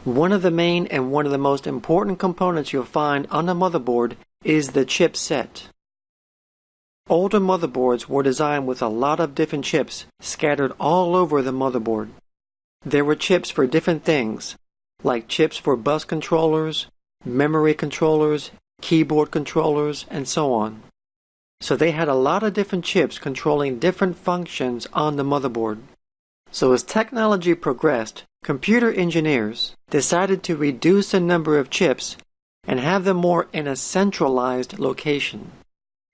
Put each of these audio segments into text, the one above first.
One of the main and one of the most important components you'll find on the motherboard is the chipset. Older motherboards were designed with a lot of different chips scattered all over the motherboard. There were chips for different things, like chips for bus controllers, memory controllers, keyboard controllers, and so on. So they had a lot of different chips controlling different functions on the motherboard. So as technology progressed, computer engineers decided to reduce the number of chips and have them more in a centralized location.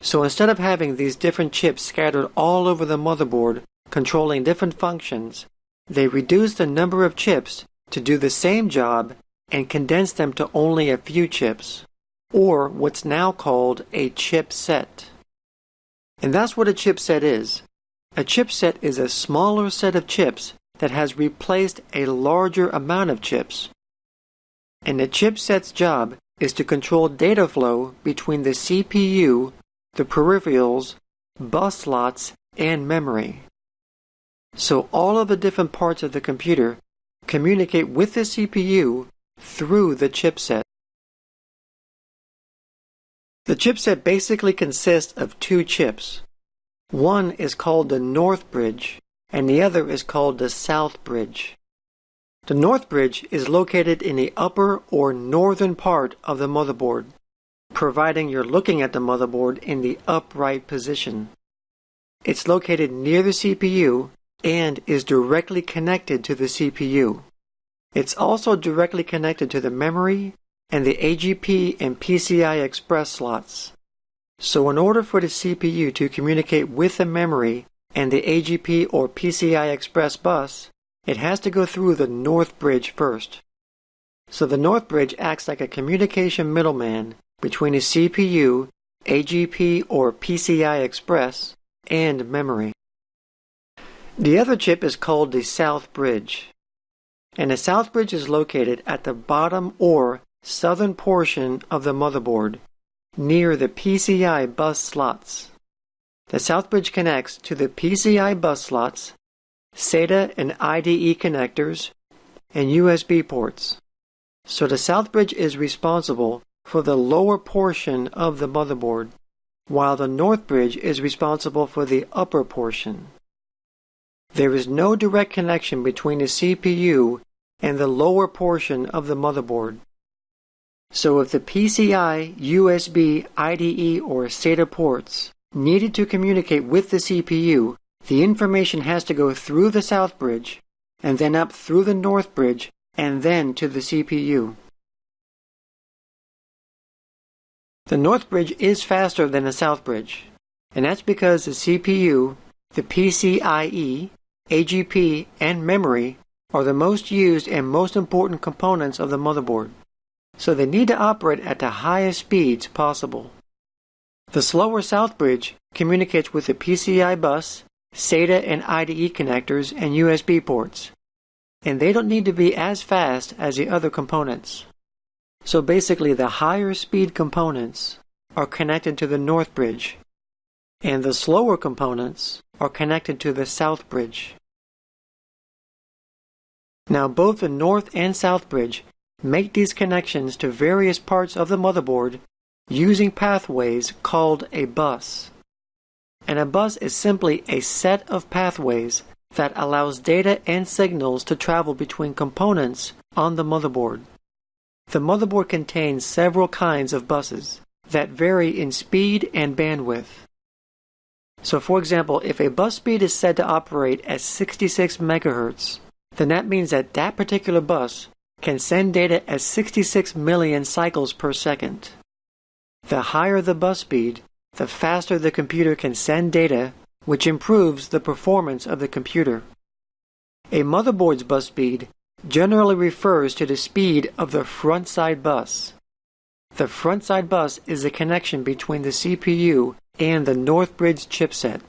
So instead of having these different chips scattered all over the motherboard controlling different functions, they reduced the number of chips to do the same job and condensed them to only a few chips, or what's now called a chipset. And that's what a chipset is. A chipset is a smaller set of chips that has replaced a larger amount of chips. And the chipset's job is to control data flow between the CPU, the peripherals, bus slots, and memory. So all of the different parts of the computer communicate with the CPU through the chipset. The chipset basically consists of two chips. One is called the North Bridge, and the other is called the South Bridge. The North Bridge is located in the upper or northern part of the motherboard, providing you're looking at the motherboard in the upright position. It's located near the CPU and is directly connected to the CPU. It's also directly connected to the memory and the AGP and PCI Express slots. So in order for the CPU to communicate with the memory and the AGP or PCI Express bus, it has to go through the North Bridge first. So the North Bridge acts like a communication middleman between the CPU, AGP or PCI Express, and memory. The other chip is called the South Bridge. And the South Bridge is located at the bottom or southern portion of the motherboard, near the PCI bus slots. The South Bridge connects to the PCI bus slots, SATA and IDE connectors, and USB ports. So the South Bridge is responsible for the lower portion of the motherboard, while the North Bridge is responsible for the upper portion. There is no direct connection between the CPU and the lower portion of the motherboard. So if the PCI, USB, IDE, or SATA ports needed to communicate with the CPU, the information has to go through the South Bridge, and then up through the North Bridge, and then to the CPU. The North Bridge is faster than the South Bridge, and that's because the CPU, the PCIe, AGP, and memory are the most used and most important components of the motherboard, so they need to operate at the highest speeds possible. The slower South Bridge communicates with the PCI bus, SATA and IDE connectors, and USB ports, and they don't need to be as fast as the other components. So basically the higher speed components are connected to the North Bridge, and the slower components are connected to the South Bridge. Now both the North and South Bridge make these connections to various parts of the motherboard using pathways called a bus. And a bus is simply a set of pathways that allows data and signals to travel between components on the motherboard. The motherboard contains several kinds of buses that vary in speed and bandwidth. So for example, if a bus speed is said to operate at 66 MHz, then that means that that particular bus can send data at 66 million cycles per second. The higher the bus speed, the faster the computer can send data, which improves the performance of the computer. A motherboard's bus speed generally refers to the speed of the front side bus. The front side bus is a connection between the CPU and the North Bridge chipset.